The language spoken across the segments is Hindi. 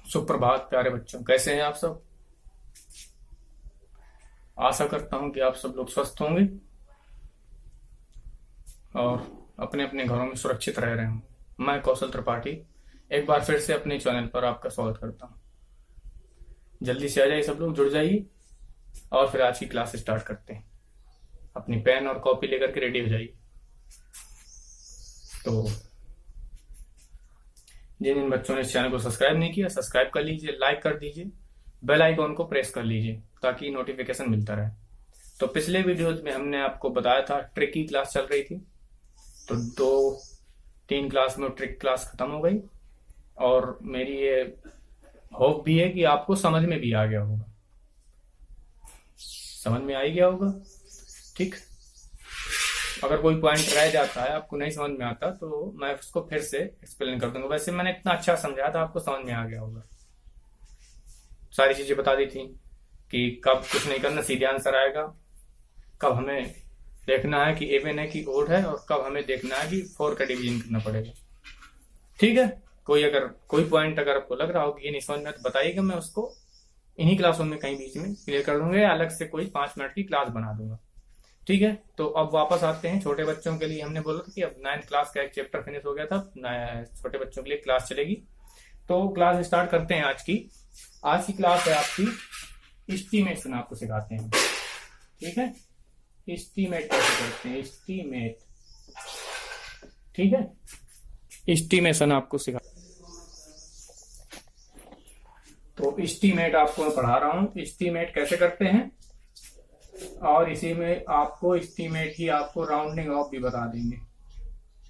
सुप्रभात प्यारे बच्चों, कैसे हैं आप सब। आशा करता हूं कि आप सब लोग स्वस्थ होंगे और अपने अपने घरों में सुरक्षित रह रहे होंगे। मैं कौशल त्रिपाठी एक बार फिर से अपने चैनल पर आपका स्वागत करता हूं। जल्दी से आ जाइए, सब लोग जुड़ जाइए और फिर आज की क्लास स्टार्ट करते हैं। अपनी पेन और कॉपी लेकर के रेडी हो जाइए। तो जिन जिन बच्चों ने इस चैनल को सब्सक्राइब नहीं किया, सब्सक्राइब कर लीजिए, लाइक कर दीजिए, बेल आइकॉन को प्रेस कर लीजिए ताकि नोटिफिकेशन मिलता रहे। तो पिछले वीडियोज में हमने आपको बताया था, ट्रिक की क्लास चल रही थी, तो 2-3 क्लास में ट्रिक क्लास खत्म हो गई और मेरी ये होप भी है कि आपको समझ में भी आ गया होगा। समझ में आ ही गया होगा, ठीक। अगर कोई पॉइंट रह जाता है, आपको नहीं समझ में आता, तो मैं उसको फिर से एक्सप्लेन कर दूंगा। वैसे मैंने इतना अच्छा समझाया था, आपको समझ में आ गया होगा। सारी चीजें बता दी थी कि कब कुछ नहीं करना, सीधे आंसर आएगा, कब हमें देखना है कि इवन है कि ओड है, और कब हमें देखना है कि 4 का डिवीजन करना पड़ेगा। ठीक है। कोई पॉइंट अगर आपको लग रहा हो कि ये नहीं समझ में, तो बताइएगा, मैं उसको इन्हीं क्लासों में कहीं बीच में क्लियर कर दूंगा या अलग से कोई 5 मिनट की क्लास बना दूंगा। ठीक है। तो अब वापस आते हैं छोटे बच्चों के लिए। हमने बोला था कि अब 9th क्लास का एक चैप्टर फिनिश हो गया था, छोटे बच्चों के लिए क्लास चलेगी। तो क्लास स्टार्ट करते हैं आज की। आज की क्लास है आपकी एस्टीमेशन, आपको सिखाते हैं। ठीक है। एस्टीमेट कैसे करते हैं, एस्टीमेट। ठीक है, एस्टीमेशन आपको सिखा। तो एस्टीमेट आपको मैं पढ़ा रहा हूं, एस्टीमेट कैसे करते हैं, और इसी में आपको एस्टीमेट ही आपको राउंडिंग ऑफ भी बता देंगे।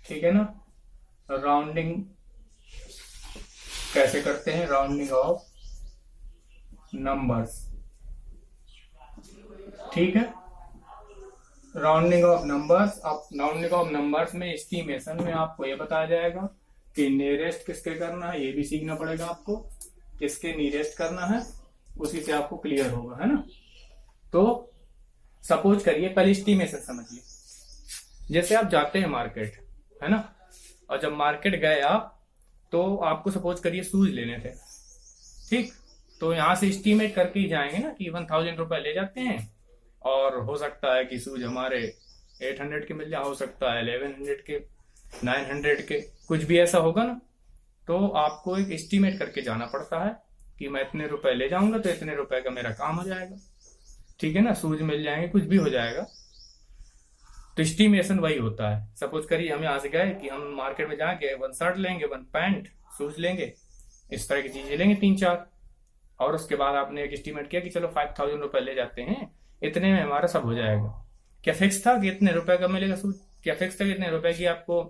ठीक है ना। राउंडिंग कैसे करते हैं, राउंडिंग ऑफ नंबर्स। ठीक है, राउंडिंग ऑफ नंबर्स। अब राउंडिंग ऑफ नंबर्स में एस्टीमेशन में आपको ये बताया जाएगा कि नियरेस्ट किसके करना है, ये भी सीखना पड़ेगा आपको, किसके नियरेस्ट करना है, उसी से आपको क्लियर होगा, है ना। तो सपोज करिए, पहले एस्टीमेशन समझिए। जैसे आप जाते हैं मार्केट, है ना, और जब मार्केट गए आप, तो आपको सपोज करिए शूज लेने थे। ठीक। तो यहां से एस्टीमेट करके ही जाएंगे ना कि 1000 रुपए ले जाते हैं, और हो सकता है कि शूज हमारे 800 के मिल जाए, हो सकता है 1100 के, 900 के, कुछ भी ऐसा होगा ना। तो आपको एक एस्टीमेट करके जाना पड़ता है कि मैं इतने रुपए ले जाऊंगा तो इतने रुपए का मेरा काम हो जाएगा। ठीक है ना, शूज मिल जाएंगे, कुछ भी हो जाएगा। तो एस्टीमेशन वही होता है। सपोज करिए हम यहाँ से गए कि हम मार्केट में जाके 1 शर्ट लेंगे, 1 पैंट, शूज लेंगे, इस तरह की चीजें लेंगे 3-4, और उसके बाद आपने एक एस्टीमेट किया कि चलो 5000 रुपए ले जाते हैं, इतने में हमारा सब हो जाएगा। क्या फिक्स था कि इतने रुपए का मिलेगा शूज? क्या फिक्स था कि इतने रुपए की आपको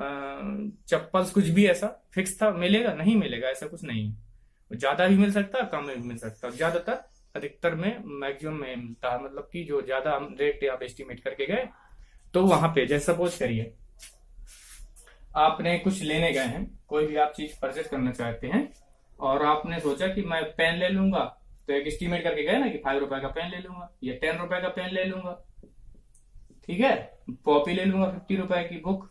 चप्पल, कुछ भी ऐसा फिक्स था मिलेगा? नहीं मिलेगा, ऐसा कुछ नहीं है। ज्यादा भी मिल सकता है, कम भी मिल सकता है। ज्यादातर, अधिकतर में, मैक्सिमम में मिलता है। मतलब कि जो ज्यादा रेट आप एस्टीमेट करके गए, तो वहां पे जैसे सपोज करिए आपने कुछ लेने गए हैं, कोई भी आप चीज परचेज करना चाहते हैं, और आपने सोचा कि मैं पेन ले लूंगा, तो एक एस्टीमेट करके गए ना कि 5 रुपए का पेन ले लूंगा या 10 रुपए का पेन ले लूंगा। ठीक है, कॉपी ले लूंगा, 50 रुपए की बुक,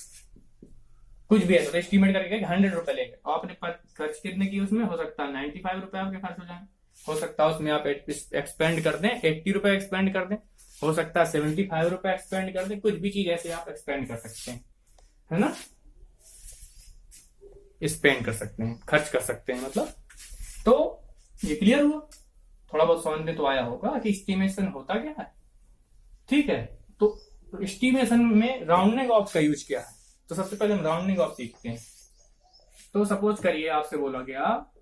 कुछ भी है। तो एस्टीमेट करके गए 100 रुपए लेंगे, आपने खर्च कितने की उसमें, हो सकता है 95 रुपए आपके खर्च हो जाए, हो सकता है उसमें आप एक्सपेंड कर दें 80 रुपए एक्सपेंड कर दें, हो सकता है 75 रुपए एक्सपेंड कर दें, कुछ भी चीज ऐसे आप एक्सपेंड कर सकते हैं, है ना। स्पेंड कर सकते हैं, खर्च कर सकते हैं मतलब। तो ये क्लियर हुआ, थोड़ा बहुत समझ में तो आया होगा कि एस्टीमेशन होता क्या है। ठीक है। तो एस्टीमेशन में राउंडिंग ऑफ का यूज क्या है, तो सबसे पहले हम राउंडिंग ऑफ सीखते हैं। तो सपोज करिए आपसे बोला गया,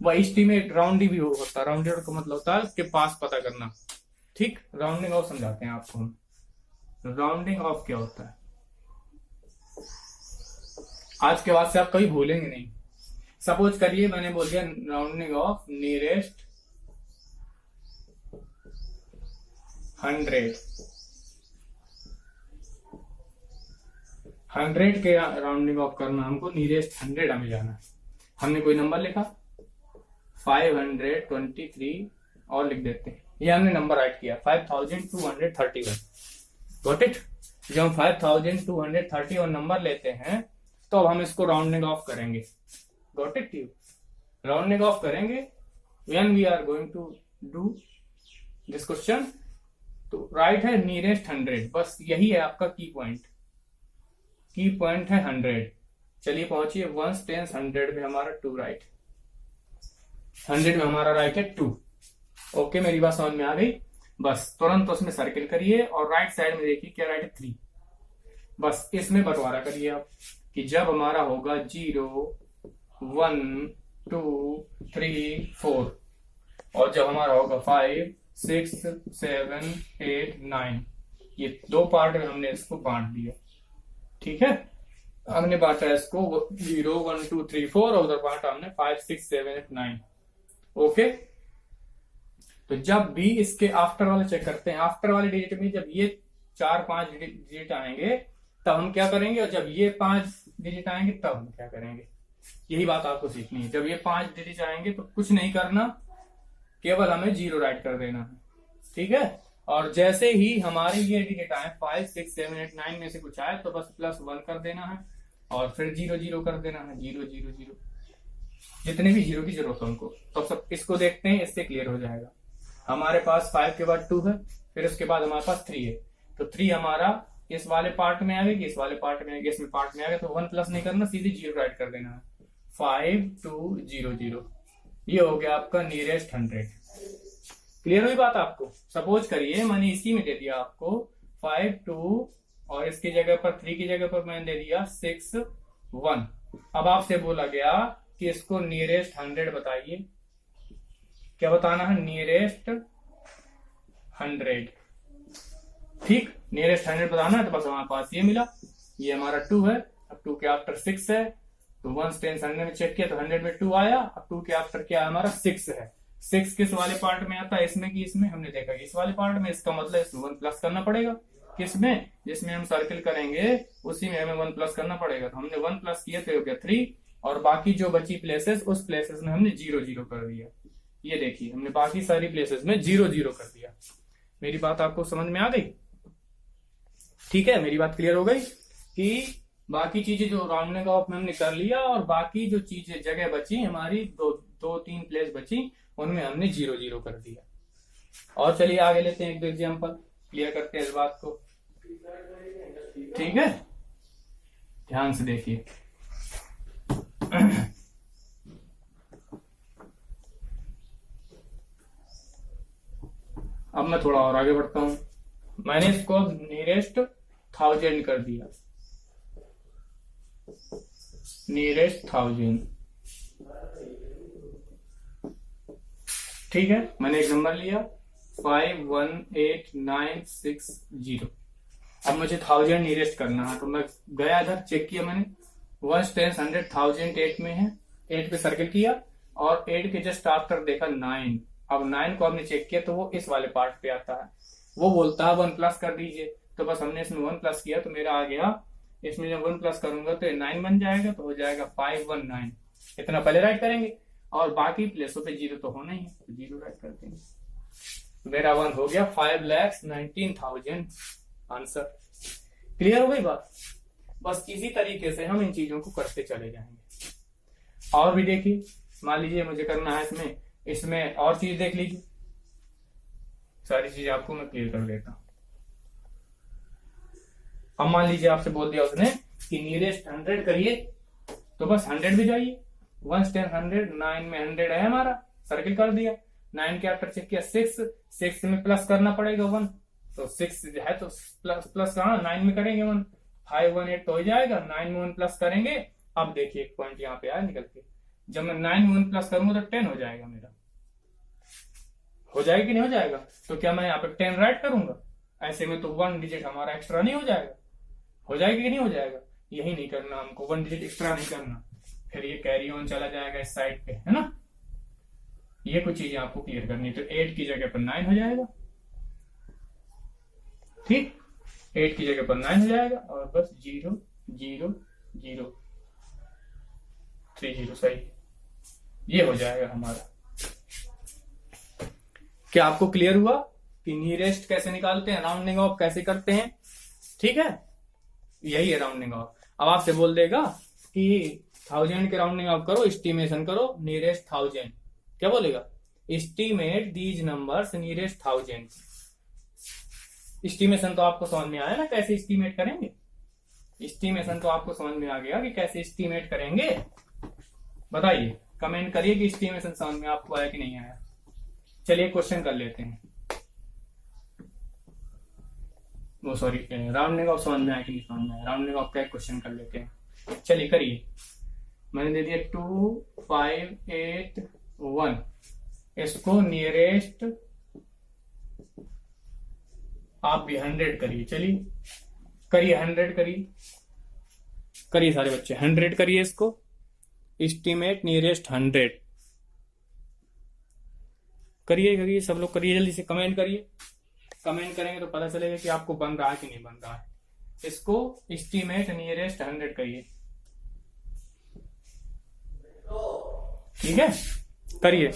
वह एस्टीमेट राउंड भी होता है। राउंडेड का मतलब होता है उसके पास पता करना। ठीक। राउंडिंग ऑफ समझाते हैं आपको हम। राउंडिंग ऑफ क्या होता है, आज के बाद से आप कभी भूलेंगे नहीं। सपोज करिए मैंने बोल दिया राउंडिंग ऑफ नियरेस्ट 100 के राउंडिंग ऑफ करना हमको, नियरेस्ट 100 हमें जाना है। हमने कोई नंबर लिखा 523 और लिख देते हैं, ये हमने नंबर राइट किया 5231। Got it. जब हम 5230 और नंबर लेते हैं तो अब हम इसको राउंडिंग ऑफ करेंगे। Got it you. Rounding off करेंगे when we are going to do this question. तो राइट है नियरेस्ट 100, बस यही है आपका की पॉइंट। की पॉइंट है 100। चलिए पहुंचिए 1 10 100 में हमारा 2 राइट, 100 में हमारा राइट है 2। ओके, मेरी बात समझ में आ गई। बस तुरंत उसमें सर्किल करिए और राइट साइड में देखिए क्या राइट है 3। बस इसमें बंटवारा करिए आप कि जब हमारा होगा 0 1 2 3 4 और जब हमारा होगा 5 6 7 8 9, ये 2 पार्ट में हमने इसको बांट दिया। ठीक है, हमने बांटा इसको 0 1 2 3 4 और उधर बांटा हमने 5 6 7 8 9। ओके, तो जब भी इसके आफ्टर वाले चेक करते हैं, आफ्टर वाले डिजिट में जब ये 4-5 डिजिट आएंगे तब हम क्या करेंगे, और जब ये 5 डिजिट आएंगे तब हम क्या करेंगे। यही बात आपको सीखनी है। जब ये 5 डिजिट आएंगे तो कुछ नहीं करना, केवल हमें 0 राइट कर देना है। ठीक है, और जैसे ही हमारे ये डिजिट आए 5 6 7 8 9 में से कुछ आए तो बस +1 कर देना है और फिर 0 0 कर देना है। 0 0 0 जितने भी 0 की जरूरत है उनको। तो सब इसको देखते हैं, इससे क्लियर हो जाएगा। हमारे पास 5 के बाद 2 है, फिर उसके बाद हमारे पास 3 है। तो 3 हमारा इस वाले पार्ट में आएगी, इस वाले पार्ट में आएगी, इसमें पार्ट में आएगा। तो 1 प्लस नहीं करना, सीधे 0 राइट कर देना है। 5 2 0 0, ये हो गया आपका नियरेस्ट 100। क्लियर हुई बात आपको। सपोज करिए मैंने इसी में दे दिया आपको 5 2 और इसकी जगह पर 3 की जगह पर मैंने दे दिया 6 1। अब आपसे बोला गया कि इसको नियरेस्ट 100 बताइए। क्या बताना है, नियरेस्ट 100। ठीक, नियरेस्ट 100 बताना है। तो बस हमारे पास ये मिला, ये हमारा 2 है। अब 2 के आफ्टर 6 है, तो 1 10 100 में चेक किया तो 100 में 2 आया। अब 2 के आफ्टर क्या हमारा 6 है। 6 किस वाले पार्ट में आता है, इसमें कि इसमें। हमने देखा कि इस वाले पार्ट में, इसका मतलब इसमें 1 प्लस करना पड़ेगा। किसमें, जिसमें हम सर्किल करेंगे उसी में हमें 1 प्लस करना पड़ेगा। तो हमने 1 प्लस किया तो हो गया 3, और बाकी जो बची प्लेसेस उस प्लेसेस में हमने 0 0 कर दिया। ये देखिए हमने बाकी सारी प्लेसेस में 0 0 कर दिया। मेरी बात आपको समझ में आ गई। ठीक है, मेरी बात क्लियर हो गई कि बाकी चीजें जो राउंडिंग ऑफ में हमने कर लिया, और बाकी जो चीजें जगह बची हमारी 2-3 प्लेस बची, उनमें हमने 0 0 कर दिया। और चलिए आगे लेते हैं एक दो एग्जाम्पल, क्लियर करते हैं इस बात को। ठीक है, ध्यान से देखिए। अब मैं थोड़ा और आगे बढ़ता हूं। मैंने इसको नियरेस्ट 1000 कर दिया, नियरेस्ट 1000। ठीक है, मैंने एक नंबर लिया 518960। अब मुझे 1000 नियरेस्ट करना है, तो मैं गया इधर, चेक किया मैंने 1 10 100 1000 8 में है। 8 पे सर्किल किया और 8 के जस्ट आफ्टर देखा 9। अब 9 को हमने चेक किया तो वो इस वाले पार्ट पे आता है। वो बोलता है 1 प्लस कर दीजिए, तो बस हमने इसमें 1 प्लस किया तो मेरा आ गया। इसमें जब 1 प्लस करूंगा तो 9 बन जाएगा, तो हो जाएगा 519। इतना पहले राइट करेंगे, और बाकी प्लेसों पे 0 तो होना ही है, तो 0 राइट कर देंगे। मेरा 1 हो गया 5,19,000 आंसर। क्लियर हो गई बात। बस इसी तरीके से हम इन चीजों को करते चले जाएंगे। और भी देखिए, मान लीजिए मुझे करना है इसमें और चीज देख लीजिए। सारी चीज आपको मैं क्लियर कर देता हूं। अब मान लीजिए आपसे बोल दिया उसने कि नियरेस्ट 100 करिए, तो बस 100 भी जाइए। 1 10 100, 9 में 100 है हमारा, सर्किल कर दिया। 9 के आफ्टर चेक किया 6 में प्लस करना पड़ेगा 1, तो 6 है तो प्लस कहाँ 9 में करेंगे 1, 518 तो हो जाएगा। 9 में 1 प्लस करेंगे। अब देखिए एक पॉइंट यहाँ पे आया निकल के, जब मैं 9 में 1 प्लस करूंगा तो 10 हो जाएगा मेरा। हो जाएगा कि नहीं हो जाएगा? तो क्या मैं यहाँ पे 10 राइट करूंगा? ऐसे में तो 1 डिजिट हमारा एक्स्ट्रा नहीं हो जाएगा? हो जाएगा कि नहीं हो जाएगा? यही नहीं करना हमको, 1 डिजिट एक्स्ट्रा नहीं करना। फिर ये कैरी ऑन चला जाएगा इस साइड पे, है ना। ये कुछ चीजें आपको क्लियर करनी है। तो 8 की जगह पर 9 हो जाएगा, ठीक, 8 की जगह पर 9 हो जाएगा और बस 0 0 0 3 0 सही, ये हो जाएगा हमारा। क्या आपको क्लियर हुआ कि नियरेस्ट कैसे निकालते हैं, राउंडिंग ऑफ कैसे करते हैं? ठीक है, यही है राउंडिंग ऑफ। अब आपसे बोल देगा कि 1000 के राउंडिंग ऑफ करो, एस्टिमेशन करो नियरेस्ट 1000, क्या बोलेगा? Estimate these numbers nearest 1000। Estimation तो आपको समझ में आया ना कैसे एस्टिमेट करेंगे? एस्टिमेशन तो आपको समझ में आ गया कि कैसे एस्टिमेट करेंगे। बताइए, कमेंट करिए कि एस्टिमेशन समझ में आपको आया कि नहीं आया। चलिए क्वेश्चन कर लेते हैं। वो सॉरी, राउंडिंग ऑफ समझ में आया कि नहीं समझ में आया? राउंडिंग ऑफ का क्वेश्चन कर लेते हैं। चलिए करिए। मैंने दे दिया 2 5 8 1, इसको नियरेस्ट आप भी 100 करिए। चलिए करिए, 100 करिए, करिए सारे बच्चे 100 करिए इसको। एस्टिमेट नियरेस्ट 100 करिए, करिए सब लोग करिए, जल्दी से कमेंट करिए। कमेंट करेंगे तो पता चलेगा कि आपको बन रहा है कि नहीं बन रहा है। इसको एस्टिमेट नियरेस्ट 100 करिए, ठीक है, करिए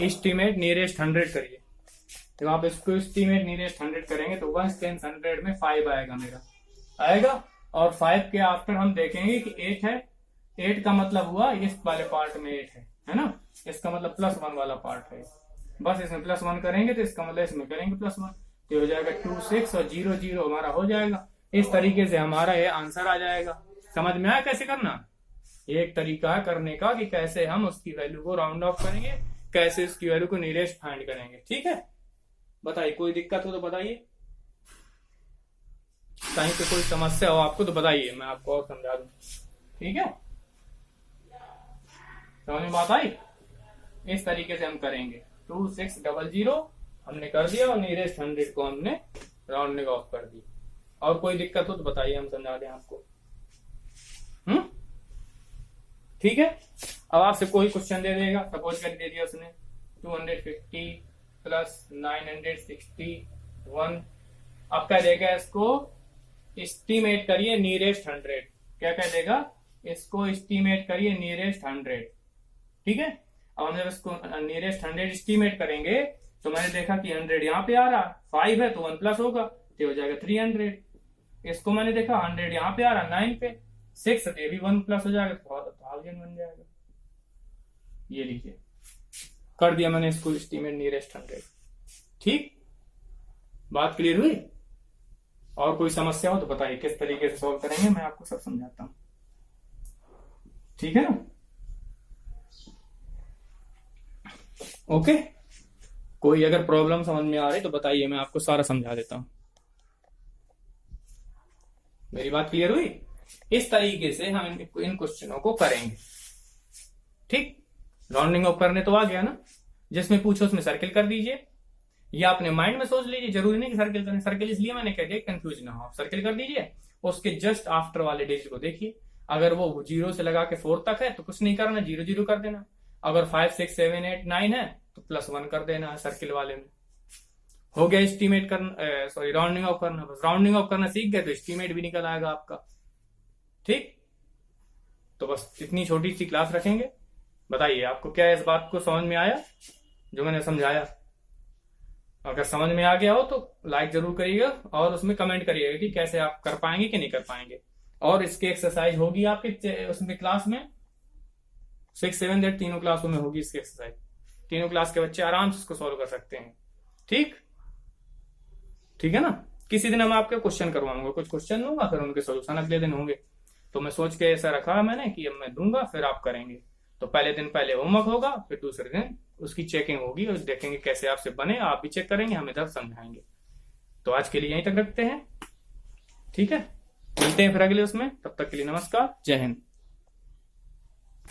एस्टिमेट नियरेस्ट 100 करिए। तो आप इसको एस्टिमेट नियरेस्ट 100 करेंगे तो 1 10 100 में 5 आएगा, मेरा आएगा। और 5 के आफ्टर हम देखेंगे कि 8 है। 8 का मतलब हुआ इस वाले पार्ट में 8 है ना, इसका मतलब +1 वाला पार्ट है। बस इसमें +1 करेंगे तो इसका मतलब इसमें करेंगे +1, तो हो जाएगा 2 6 और 0 0 हमारा हो जाएगा। इस तरीके से हमारा ये आंसर आ जाएगा। समझ में आया कैसे करना? एक तरीका है करने का कि कैसे हम उसकी वैल्यू को राउंड ऑफ करेंगे, कैसे उसकी वैल्यू को नियरेस्ट फाइंड करेंगे। ठीक है, बताइए कोई दिक्कत हो तो बताइए, कहीं पे कोई समस्या हो आपको तो बताइए, मैं आपको और समझा दूं। ठीक है, समझ में बात आई? इस तरीके से हम करेंगे। 2 6 0 0 हमने कर दिया और नियरेस्ट 100 को हमने राउंडिंग ऑफ कर दी। और कोई दिक्कत हो तो बताइए, हम समझा दें आपको। ठीक है, अब आपसे कोई क्वेश्चन दे देगा, सपोज कर दे दिया उसने 250 प्लस 961। अब क्या देगा? इसको एस्टिमेट करिए नियरेस्ट 100। क्या कह देगा? इसको एस्टिमेट करिए नियरेस्ट 100। ठीक है, अब हम जब इसको नियरेस्ट 100 एस्टिमेट करेंगे तो मैंने देखा कि 100 यहाँ पे आ रहा, 5 है तो 1 प्लस होगा तो हो जाएगा 300। इसको मैंने देखा 100 यहाँ पे आ रहा, 9 पे 6 है तो ये भी 1 प्लस हो जाएगा तो 1000 बन जाएगा। ये लीजिए, कर दिया मैंने इसको एस्टिमेट नियरेस्ट 100। ठीक, बात क्लियर हुई? और कोई समस्या हो तो बताइए, किस तरीके से सॉल्व करेंगे मैं आपको सब समझाता हूं। ठीक है ना? ओके, कोई अगर प्रॉब्लम समझ में आ रही तो बताइए, मैं आपको सारा समझा देता हूं। मेरी बात क्लियर हुई? इस तरीके से हम इन क्वेश्चनों को करेंगे। ठीक, राउंडिंग ऑफ करने तो आ गया ना, जिसमें पूछो उसमें सर्किल कर दीजिए या अपने माइंड में सोच लीजिए, जरूरी नहीं कि सर्किल करें। सर्किल इसलिए मैंने कह दिया कंफ्यूज ना हो, सर्किल कर दीजिए। उसके जस्ट आफ्टर वाले डिजिट को देखिए, अगर वो 0 से लगा के 4 तक है तो कुछ नहीं करना, 0 0 कर देना। अगर 5 6 7 8 9 है तो +1 कर देना है सर्किल वाले में। हो गया एस्टिमेट करना, सॉरी राउंडिंग ऑफ करना। बस राउंडिंग ऑफ करना सीख गए तो एस्टिमेट भी निकल आएगा आपका। ठीक, तो बस इतनी छोटी सी क्लास रखेंगे। बताइए आपको क्या इस बात को समझ में आया जो मैंने समझाया? अगर समझ में आ गया हो तो लाइक जरूर करिएगा और उसमें कमेंट करिएगा कि कैसे आप कर पाएंगे कि नहीं कर पाएंगे। और इसकी एक्सरसाइज होगी आपके उसमें क्लास में 6 7 8 तीनों क्लासों में होगी इसकी एक्सरसाइज। तीनों क्लास के बच्चे आराम से इसको सॉल्व कर सकते हैं। ठीक, ठीक है ना? किसी दिन हम आपके क्वेश्चन करवाऊंगा, कुछ क्वेश्चन दूंगा, फिर उनके सोल्यूशन अगले दिन होंगे। तो मैं सोच के ऐसा रखा मैंने कि अब मैं दूंगा फिर आप करेंगे। तो पहले दिन पहले होमवर्क होगा, फिर दूसरे दिन उसकी चेकिंग होगी और देखेंगे कैसे आपसे बने, आप भी चेक करेंगे, हम इधर समझाएंगे। तो आज के लिए यहीं तक रखते हैं। ठीक है, मिलते हैं फिर अगले उसमें, तब तक के लिए नमस्कार, जय हिंद।